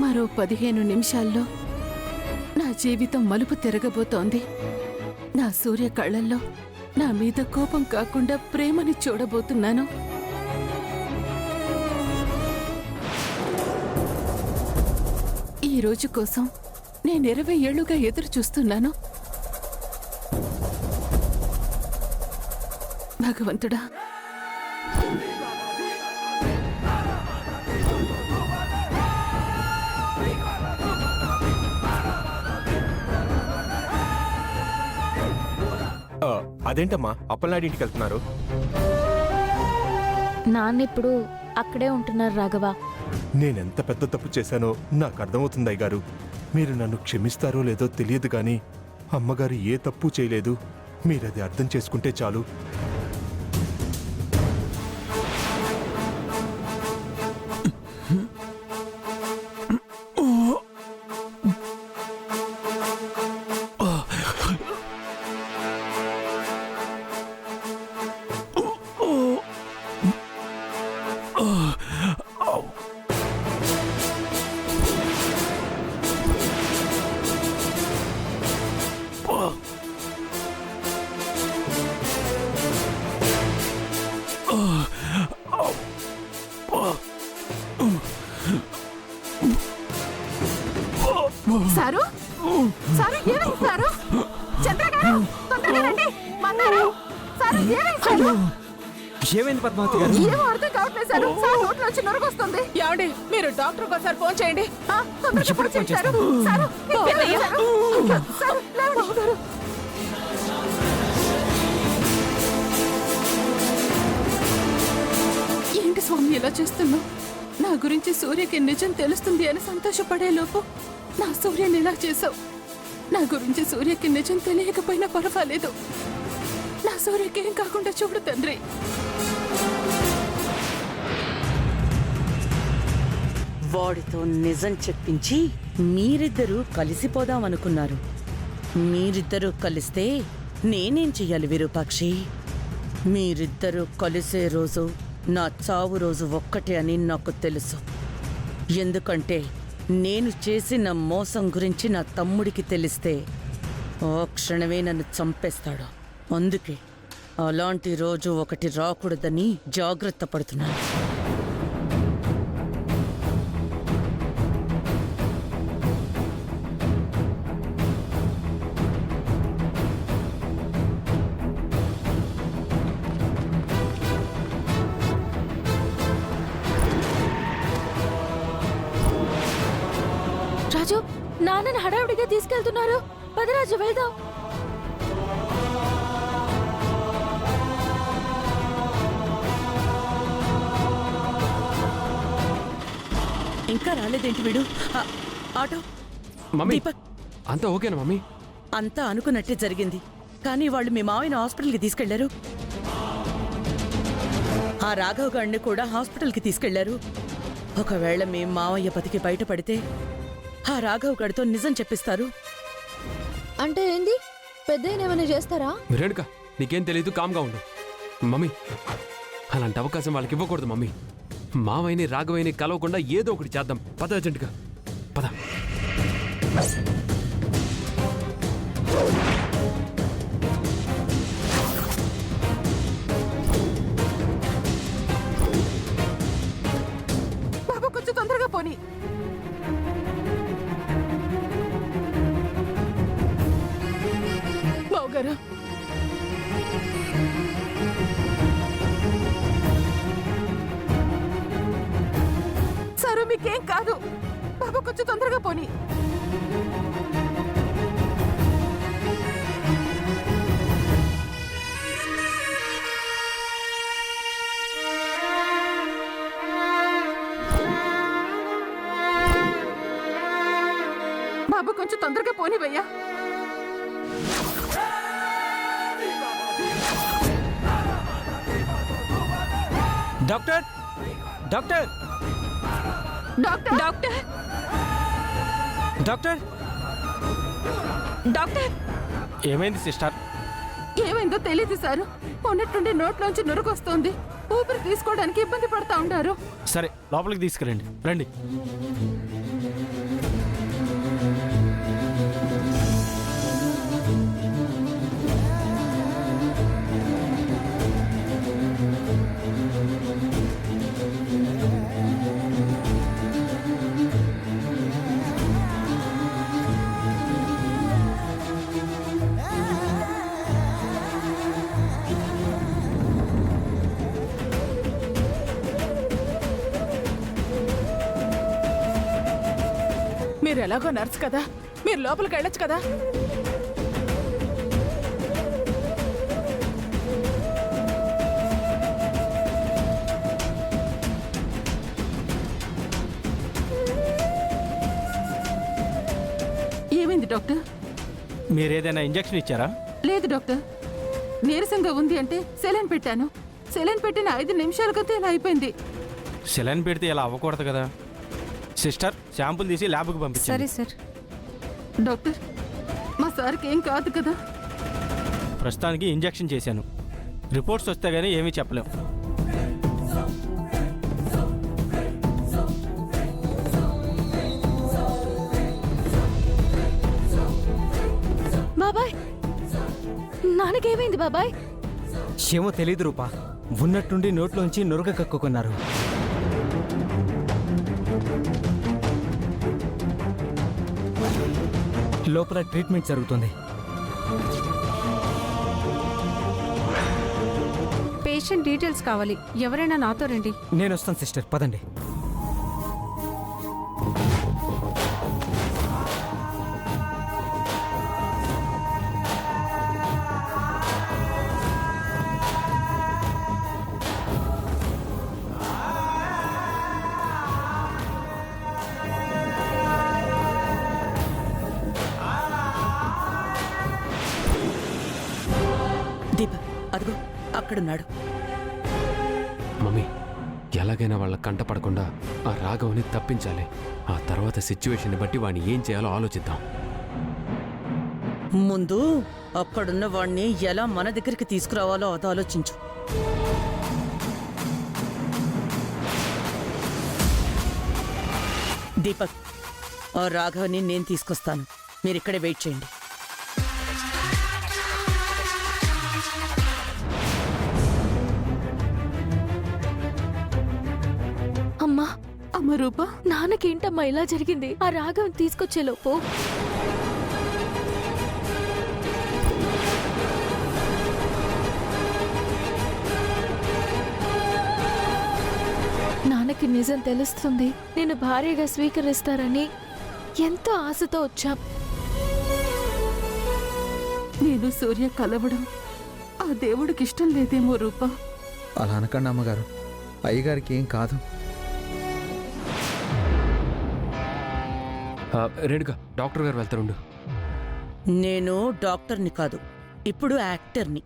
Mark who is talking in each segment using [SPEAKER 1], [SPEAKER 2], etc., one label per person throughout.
[SPEAKER 1] మరో 15 నిమిషాల్లో నా జీవితం మలుపు తిరగబోతోంది. నా సూర్య కళ్ళల్లో నా మీద కోపం కాకుండా ప్రేమని చూడబోతున్నాను. ఈ రోజు కోసం నేను 20 ఏళ్లుగా ఎదురు చూస్తున్నాను. భగవంతుడా,
[SPEAKER 2] అదేంటమ్మా అప్పలనాయుడు ఇంటికి వెళ్తున్నారు?
[SPEAKER 3] నాన్నిప్పుడు అక్కడే ఉంటున్నారు రాఘవ.
[SPEAKER 2] నేనెంత పెద్ద తప్పు చేశానో నాకు అర్థమవుతుంది అయ్యగారు. మీరు నన్ను క్షమిస్తారో లేదో తెలియదు కానీ అమ్మగారు ఏ తప్పు చేయలేదు. మీరది అర్థం చేసుకుంటే చాలు.
[SPEAKER 1] సారు, సారు ఏమైంది సారు? చంద్ర గారు తొందరగా రండి. మన్నారు సారు, ఏమైంది సారు?
[SPEAKER 4] ఏమైంది పద్మావతి గారు?
[SPEAKER 1] ఏమో అర్థం కావట్లేదు సారు. సార్ నోట్లో వచ్చి నొరగొస్తుంది. ఏమండి, మీరు డాక్టర్ ఒకసారి ఫోన్ చేయండి. తొందరగా ఫోన్ చేయండి సారు. సారు, మీకేమైంది సారు? సారు, లేవండి సారు. ఏంటి స్వామి ఇలా చేస్తున్నావు? నా గురించి సూర్యకి నిజం తెలుస్తుంది అని సంతోషపడే లోపు నా సూర్యని ఇలా చేసావు. నా గురించి సూర్యకి నిజం తెలియకపోయినా పర్వాలేదు. నా సూర్యకి ఏం కాకుండా చూడు తండ్రి.
[SPEAKER 5] వాడితో నిజం చెప్పించి మీరిద్దరూ కలిసిపోదామనుకున్నారు. మీరిద్దరూ కలిస్తే నేనేం చెయ్యాలి విరూపాక్షి? మీరిద్దరూ కలిసే రోజు నా చావు రోజు ఒక్కటే అని నాకు తెలుసు. ఎందుకంటే నేను చేసిన మోసం గురించి నా తమ్ముడికి తెలిస్తే ఆ క్షణమే నన్ను చంపేస్తాడు. అందుకే అలాంటి రోజు ఒకటి రాకూడదని జాగ్రత్త పడుతున్నాను.
[SPEAKER 3] రాజు, నాన్నని హడావుడిగా తీసుకెళ్తున్నారు. పదరాజు వెళ్దాం.
[SPEAKER 5] ఇంకా రాలేదేంటి వీడు? ఆటో
[SPEAKER 4] మమ్మీ,
[SPEAKER 5] దీపక్,
[SPEAKER 4] అంతా ఓకేనా మమ్మీ?
[SPEAKER 5] అంతా అనుకున్నట్టే జరిగింది. కానీ వాళ్ళు మీ మావయ్యని హాస్పిటల్కి తీసుకెళ్లారు. ఆ రాఘవ్ గారిని కూడా హాస్పిటల్కి తీసుకెళ్లారు. ఒకవేళ మీ మావయ్య బతికి బయటపడితే ఆ రాఘవ్ గారితో నిజం చెప్పిస్తారు.
[SPEAKER 3] అంటే ఏంది? పెద్దయ్యనేమైనా చేస్తారా?
[SPEAKER 4] రేణుక, నీకేం తెలీదు, కామ్గా ఉండు. మమ్మీ, అలాంటి అవకాశం వాళ్ళకి ఇవ్వకూడదు మమ్మీ. మావయ్యని రాఘవయ్యని కలవకుండా ఏదో ఒకటి చేద్దాం. పద అర్జెంటుగా పద.
[SPEAKER 1] బాబు కొంచెం తొందరగా పోనీ. బావుగారు, సారు మీకేం కాదు. బాబు కొంచెం తొందరగా పోనీ. బాబు కొంచెం తొందరగా పోనీ భయ్యా.
[SPEAKER 6] Doctor doctor
[SPEAKER 1] doctor doctor
[SPEAKER 6] doctor
[SPEAKER 1] doctor
[SPEAKER 6] ఏమైంది సిస్టర్?
[SPEAKER 1] ఏమైందో తెలియదు సారు. మొన్నట్టుండి నోట్లోంచి నురుకొస్తోంది. ఊపిరి తీసుకోవడానికి ఇబ్బంది పడతా ఉన్నారు.
[SPEAKER 6] సరే లోపలికి తీసుకురండి, రండి.
[SPEAKER 1] మీరు ఎలాగో నర్స్ కదా, మీరు లోపలికి వెళ్ళొచ్చు కదా. ఏమైంది డాక్టర్?
[SPEAKER 6] మీరేదైనా ఇంజెక్షన్ ఇచ్చారా?
[SPEAKER 1] లేదు డాక్టర్. నీరసంగా ఉంది అంటే సెలైన్ పెట్టాను. సెలైన్ పెట్టిన 5 నిమిషాలకైతే ఇలా అయిపోయింది.
[SPEAKER 6] సెలైన్ పెడితే ఇలా అవ్వకూడదు కదా. సిస్టర్, శాంపుల్ తీసి ల్యాబ్కి పంపించండి.
[SPEAKER 3] సార్.
[SPEAKER 1] డాక్టర్, మా సార్కి ఏం కాదు కదా?
[SPEAKER 6] ప్రస్తుతానికి ఇంజెక్షన్ చేశాను. రిపోర్ట్స్ వస్తే గానీ ఏమీ చెప్పలేం.
[SPEAKER 3] బాబాయ్, నాన్నకేమైంది బాబాయ్?
[SPEAKER 7] ఏమో తెలీదు రూపా, ఉన్నట్టుండి నోట్లోంచి నురగ కక్కుకున్నారు. లోపల ట్రీట్మెంట్ జరుగుతుంది.
[SPEAKER 3] పేషెంట్ డీటెయిల్స్ కావాలి. ఎవరైనా నాతో రండి.
[SPEAKER 7] నేను వస్తాను సిస్టర్, పదండి.
[SPEAKER 5] దీపక్, అదిగో అక్కడున్నాడు.
[SPEAKER 4] మమ్మీ, ఎలాగైనా వాళ్ళ కంట పడకుండా ఆ రాఘవని తప్పించాలి. ఆ తర్వాత సిచ్యువేషన్ బట్టి వాడిని ఏం చేయాలో ఆలోచిద్దాం.
[SPEAKER 5] ముందు అక్కడున్న వాణ్ణి ఎలా మన దగ్గరికి తీసుకురావాలో అది ఆలోచించు. దీపక్, ఆ రాఘవని నేను తీసుకొస్తాను. మీరిక్కడే వెయిట్ చేయండి.
[SPEAKER 3] అమ్మా,
[SPEAKER 1] అమ్మ రూపా,
[SPEAKER 3] నాన్నకేంటమ్మా ఇలా జరిగింది? ఆ రాగం తీసుకొచ్చేలోపు నాన్నకి నిజం తెలుస్తుంది, నేను భార్యగా స్వీకరిస్తారని ఎంతో ఆశతో వచ్చాం.
[SPEAKER 1] నేను సూర్య కలవడం ఆ దేవుడికి ఇష్టం లేదేమో రూపా.
[SPEAKER 8] అలా అనకండి అమ్మగారు, అయ్యగారికి ఏం కాదు.
[SPEAKER 4] రేణుక, డాక్టర్ గారు వెళ్తారుండు.
[SPEAKER 5] నేను డాక్టర్ని కాదు, ఇప్పుడు యాక్టర్ని.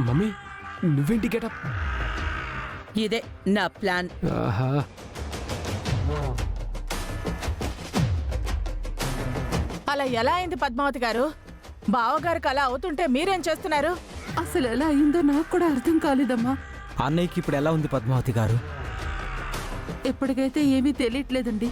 [SPEAKER 4] మమ్మీ, నువ్వేంటి గెటప్?
[SPEAKER 5] ఇదే నా ప్లాన్.
[SPEAKER 1] అలా ఎలా అయింది పద్మావతి గారు? బావగారికి అలా అవుతుంటే మీరేం చేస్తున్నారు? అసలు ఎలా అయిందో నాకు కూడా అర్థం కాలేదమ్మా.
[SPEAKER 7] అన్నయ్యకి ఇప్పుడు ఎలా ఉంది పద్మావతి గారు?
[SPEAKER 1] ఎప్పటికైతే ఏమీ తెలియట్లేదండి.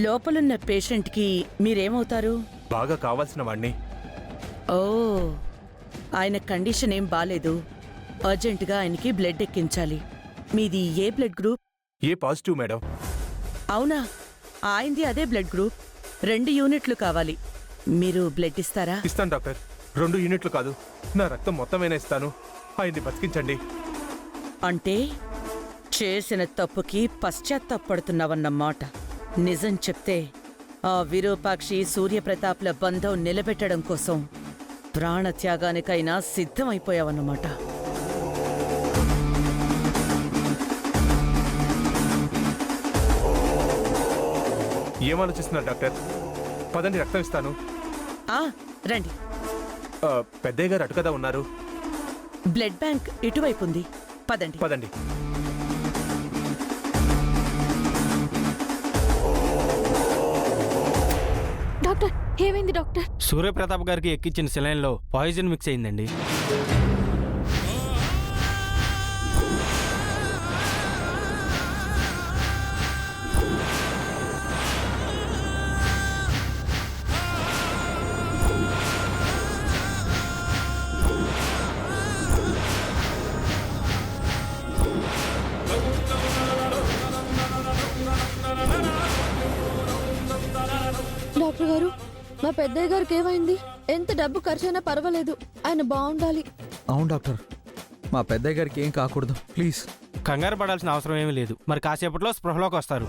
[SPEAKER 5] లోపలున్న పేషెంట్కి మీరేమవుతారు?
[SPEAKER 2] బాగా కావాల్సిన వాణ్ణి.
[SPEAKER 5] ఓ, ఆయన కండిషన్ ఏం బాలేదు. అర్జెంటుగా ఆయనకి బ్లడ్ ఎక్కించాలి. మీది ఏ బ్లడ్ గ్రూప్?
[SPEAKER 2] ఏ పాజిటివ్ మేడం.
[SPEAKER 5] అవునా, ఆయనది అదే బ్లడ్ గ్రూప్. 2 యూనిట్లు కావాలి. మీరు బ్లడ్ ఇస్తారా?
[SPEAKER 2] ఇస్తాను డాక్టర్. 2 యూనిట్లు కాదు, నా రక్తం మొత్తమైనా ఇస్తాను. ఆయన్ని బతికించండి.
[SPEAKER 5] అంటే చేసిన తప్పుకి పశ్చాత్తాపడుతున్నావన్నమాట. నిజం చెప్తే ఆ విరూపాక్షి సూర్యప్రతాప్ల బంధం నిలబెట్టడం కోసం ప్రాణత్యాగానికైనా సిద్ధమైపోయావన్నమాట.
[SPEAKER 2] ఏం ఆలోచిస్తున్నారు డాక్టర్? పదండి, రక్తం ఇస్తాను.
[SPEAKER 5] ఆ, రండి.
[SPEAKER 2] పెద్దయ్య గారు అటు కదా ఉన్నారు.
[SPEAKER 5] బ్లడ్ బ్యాంక్ ఇటువైపు ఉంది. పదండి.
[SPEAKER 2] పదండి.
[SPEAKER 3] డాక్టర్, ఏమైంది డాక్టర్?
[SPEAKER 6] సూర్యప్రతాప్ గారికి ఎక్కించిన సెలైన్లో పాయిజన్ మిక్స్ అయిందండి.
[SPEAKER 3] డాక్టర్ గారు, మా పెద్దయ్య గారికి ఏమైంది? ఎంత డబ్బు ఖర్చైనా పర్వాలేదు, ఆయన బాగుండాలి.
[SPEAKER 8] అవును డాక్టర్, మా పెద్దయ్య గారికి ఏం కాకూడదు, ప్లీజ్.
[SPEAKER 6] కంగారు పడాల్సిన అవసరం ఏమీ లేదు. మరి కాసేపట్లో స్పృహలోకి వస్తారు.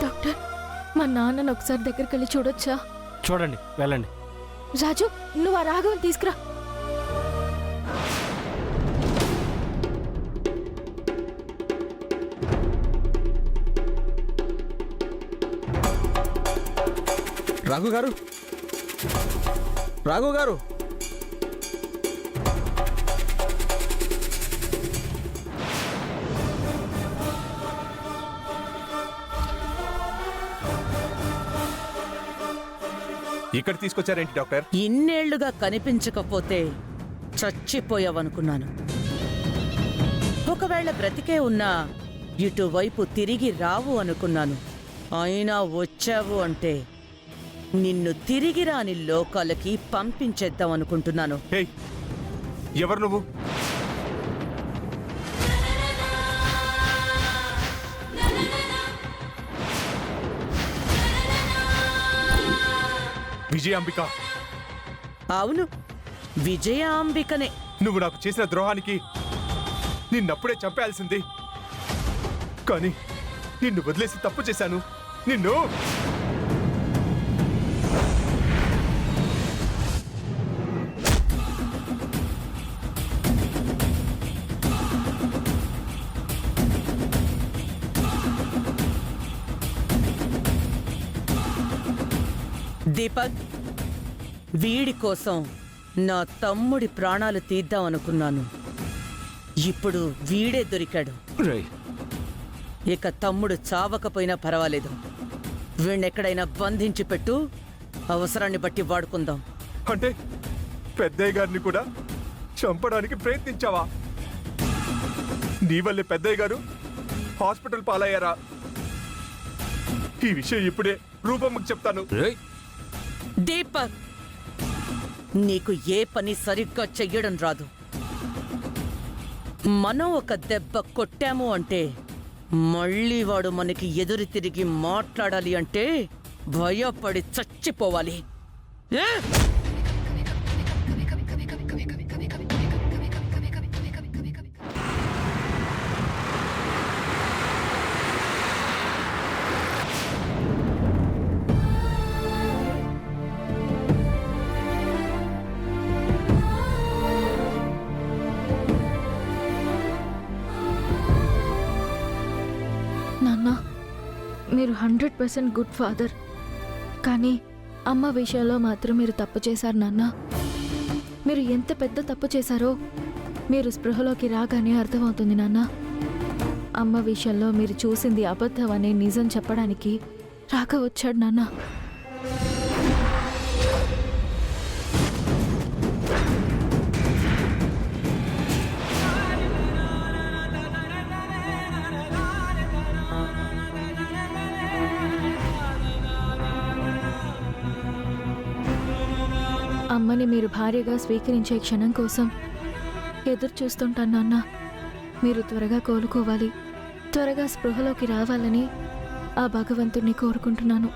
[SPEAKER 3] డాక్టర్, మా నాన్నను ఒకసారి దగ్గరికి వెళ్ళి చూడొచ్చా?
[SPEAKER 6] చూడండి, వెళ్ళండి.
[SPEAKER 3] రాజు, నువ్వు ఆ రాఘవన్ తీసుకురా.
[SPEAKER 8] రాఘు గారు, రాఘు గారు,
[SPEAKER 2] ఇక్కడ తీసుకొచ్చారేంటి డాక్టర్?
[SPEAKER 5] ఇన్నేళ్లుగా కనిపించకపోతే చచ్చిపోయావనుకున్నాను. ఒకవేళ బ్రతికే ఉన్నా ఇటువైపు తిరిగి రావు అనుకున్నాను. అయినా వచ్చావు అంటే నిన్ను తిరిగి రాని లోకాలకి పంపించేద్దాం అనుకుంటున్నాను.
[SPEAKER 2] హే, ఎవరు నువ్వు? విజయాంబిక.
[SPEAKER 5] అవును, విజయాంబికనే.
[SPEAKER 2] నువ్వు నాకు చేసిన ద్రోహానికి నిన్నప్పుడే చంపేయాల్సింది. కానీ నిన్ను వదిలేసి తప్పు చేశాను. నిన్ను
[SPEAKER 5] దీపక్, వీడి కోసం నా తమ్ముడి ప్రాణాలు తీద్దామనుకున్నాను. ఇప్పుడు వీడే దొరికాడు. ఇక తమ్ముడు చావకపోయినా పర్వాలేదు. వీణ్ణెక్కడైనా బంధించి పెట్టు, అవసరాన్ని బట్టి వాడుకుందాం.
[SPEAKER 2] అంటే పెద్దయ్య గారిని కూడా చంపడానికి ప్రయత్నించావా? నీ వల్లే పెద్దయ్య గారు హాస్పిటల్ పాలయ్యారా? ఈ విషయం ఇప్పుడే రూపమ్మకి చెప్తాను.
[SPEAKER 5] దీపక్, నీకు ఏ పని సరిగ్గా చెయ్యడం రాదు. మనం ఒక దెబ్బ కొట్టాము అంటే మళ్ళీ వాడు మనకి ఎదురు తిరిగి మాట్లాడాలి అంటే భయపడి చచ్చిపోవాలి. ఏ?
[SPEAKER 3] నాన్న, మీరు 100% గుడ్ ఫాదర్. కానీ అమ్మ విషయంలో మాత్రం మీరు తప్పు చేశారు నాన్న. మీరు ఎంత పెద్ద తప్పు చేశారో మీరు స్పృహలోకి రాగానే అర్థమవుతుంది నాన్న. అమ్మ విషయంలో మీరు చూసింది అబద్ధం అనే నిజం చెప్పడానికి రాక వచ్చాడు నాన్న. అమ్మని మీరు భార్యగా స్వీకరించే క్షణం కోసం ఎదురు చూస్తుంటాను నాన్న. మీరు త్వరగా కోలుకోవాలి, త్వరగా స్పృహలోకి రావాలని ఆ భగవంతుణ్ణి కోరుకుంటున్నాను.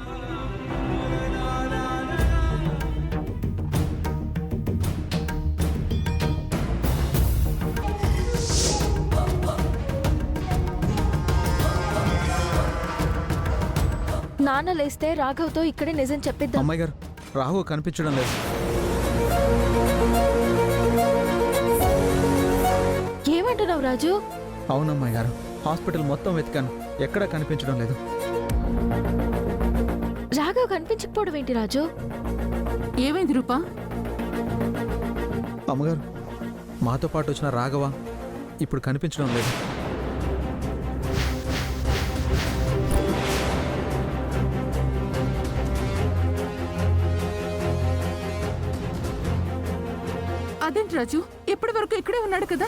[SPEAKER 3] నాన్న లేస్తే రాఘవ్తో ఇక్కడే నిజం చెప్పిద్దాం.
[SPEAKER 8] అమ్మాయి గారు రాహు కనిపించడం లేదు.
[SPEAKER 3] ఏమంటున్నావు రాజు?
[SPEAKER 8] అవునమ్మాయి గారు, హాస్పిటల్ మొత్తం వెతికాను, ఎక్కడా కనిపించడం లేదు.
[SPEAKER 3] రాఘవ్ కనిపించకపోవడం ఏంటి రాజు?
[SPEAKER 1] ఏమైంది రూపా?
[SPEAKER 8] అమ్మగారు, మాతో పాటు వచ్చిన రాఘవ ఇప్పుడు కనిపించడం లేదు.
[SPEAKER 1] అదేంటి రాజు, ఇప్పటి వరకు ఇక్కడే ఉన్నాడు కదా?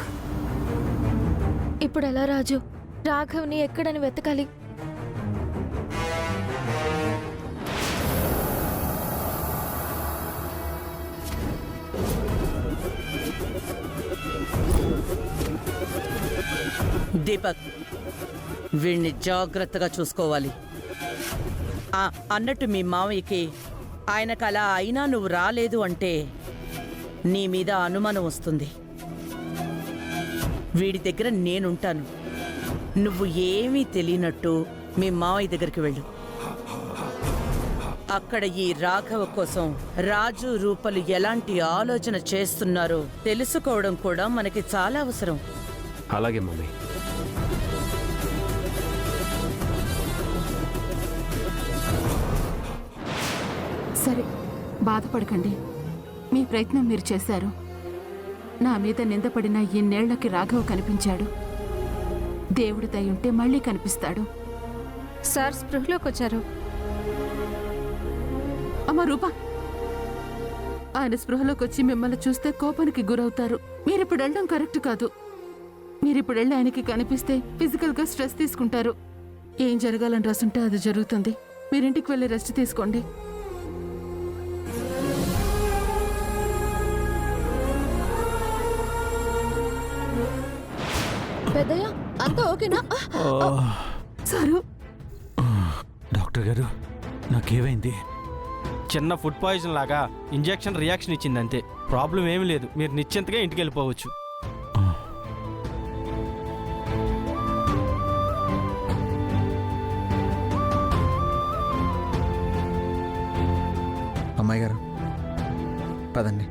[SPEAKER 3] ఇప్పుడు ఎలా రాజు? రాఘవ్ని ఎక్కడని వెతకాలి?
[SPEAKER 5] దీపక్, వీణ్ణి జాగ్రత్తగా చూసుకోవాలి. అన్నట్టు మీ మావయ్యకి ఆయనకు అలా అయినా నువ్వు రాలేదు అంటే నీ మీద అనుమానం వస్తుంది. వీడి దగ్గర నేనుంటాను. నువ్వు ఏమీ తెలియనట్టు మీ మావయ్య దగ్గరికి వెళ్ళు. అక్కడ ఈ రాఘవ కోసం రాజు రూపలు ఎలాంటి ఆలోచన చేస్తున్నారో తెలుసుకోవడం కూడా మనకి చాలా అవసరం.
[SPEAKER 4] అలాగే మమ్మీ.
[SPEAKER 1] సరే, బాధపడకండి. మీ ప్రయత్నం మీరు చేశారు. నా మీద నిందపడిన ఇన్నేళ్లకి రాఘవ్ కనిపించాడు. దేవుడి దయ ఉంటే మళ్ళీ కనిపిస్తాడు.
[SPEAKER 3] సార్ స్పృహలోకి వచ్చారు.
[SPEAKER 1] అమ్మ రూపా, ఆయన స్పృహలోకి వచ్చి మిమ్మల్ని చూస్తే కోపానికి గురవుతారు. మీరిప్పుడు వెళ్ళడం కరెక్ట్ కాదు. మీరిప్పుడు వెళ్ళి ఆయనకి కనిపిస్తే ఫిజికల్గా స్ట్రెస్ తీసుకుంటారు. ఏం జరగాలని రాసుంటే అది జరుగుతుంది. మీరింటికి వెళ్ళి రెస్ట్ తీసుకోండి.
[SPEAKER 3] పెద్దయ్య, అంతా ఓకేనా?
[SPEAKER 1] సరు,
[SPEAKER 9] డాక్టర్ గారు, నాకేమైంది?
[SPEAKER 6] చిన్న ఫుడ్ పాయిజన్ లాగా ఇంజెక్షన్ రియాక్షన్ ఇచ్చింది అంతే. ప్రాబ్లం ఏమీ లేదు. మీరు నిశ్చింతగా ఇంటికి వెళ్ళిపోవచ్చు.
[SPEAKER 8] అమ్మాయి గారు, పదండి.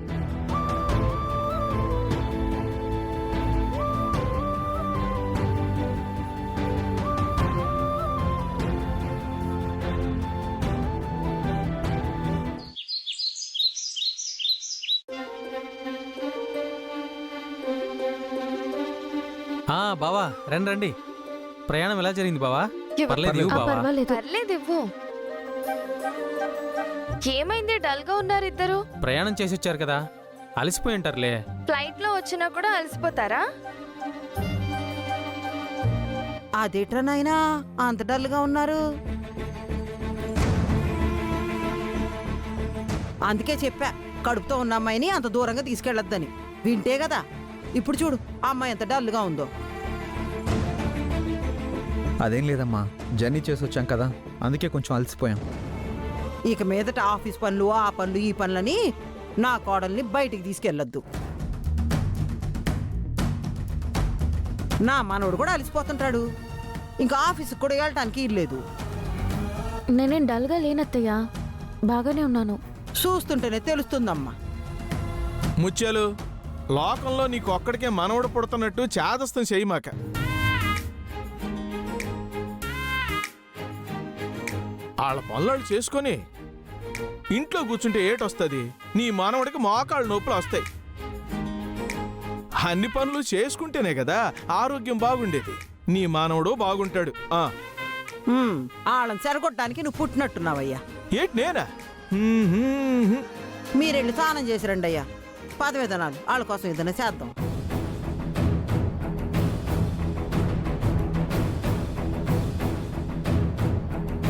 [SPEAKER 7] బావా, రండి రండి. ప్రయాణం ఎలా జరిగింది బావా? పర్లేదు ఇవ్వు బావా.
[SPEAKER 3] పర్లేదు ఇవ్వు. ఏమైంది, డల్ గా ఉన్నారు ఇద్దరు?
[SPEAKER 7] ప్రయాణం చేసి వచ్చారు కదా, అలసిపోయి ఉంటారులే.
[SPEAKER 3] ఫ్లైట్ లో వచ్చినా కూడా అలసిపోతారా?
[SPEAKER 5] అదేట్రా నాయనా అంత డల్గా ఉన్నారు? అందుకే చెప్పా, కడుపుతో ఉన్న అమ్మాయిని అంత దూరంగా తీసుకెళ్లొద్దని. వింటే కదా. ఇప్పుడు చూడు ఆ అమ్మాయి ఎంత డల్గా ఉందో.
[SPEAKER 8] అదేం లేదమ్మా, జర్నీ చేసి వచ్చాం కదా, అందుకే కొంచెం అలసిపోయాం.
[SPEAKER 5] ఇక మీదట ఆఫీస్ పనులు, ఆ పనులు, ఈ పనులని నా కోడల్ని బయటికి తీసుకెళ్ళొద్దు. నా మనవడు కూడా అలసిపోతుంటాడు. ఇంకా ఆఫీస్కి కూడా వెళ్ళటానికి ఇల్లేదు.
[SPEAKER 3] నేనేం డల్ గా లేనత్తయ్యా, బాగానే ఉన్నాను.
[SPEAKER 5] చూస్తుంటేనే తెలుస్తుందమ్మా.
[SPEAKER 2] ముత్యాలు, లోకంలో నీకు ఒక్కడికే మనవడు పుడుతున్నట్టు చాదస్తం చేయమాక. వాళ్ళ పనులు చేసుకొని ఇంట్లో కూర్చుంటే ఏటొస్తుంది? నీ మానవుడికి మోకాళ్ళ నొప్పులు వస్తాయి. అన్ని పనులు చేసుకుంటేనే కదా ఆరోగ్యం బాగుండేది. నీ మానవుడు బాగుంటాడు.
[SPEAKER 5] వాళ్ళని చెరగొట్టడానికి నువ్వు పుట్టినట్టున్నావయ్యా.
[SPEAKER 2] ఏంటి నేనా?
[SPEAKER 5] మీరెళ్ళి స్నానం చేసి రండి అయ్యా. పదవేదనాలు వాళ్ళ కోసం ఏదైనా చేద్దాం.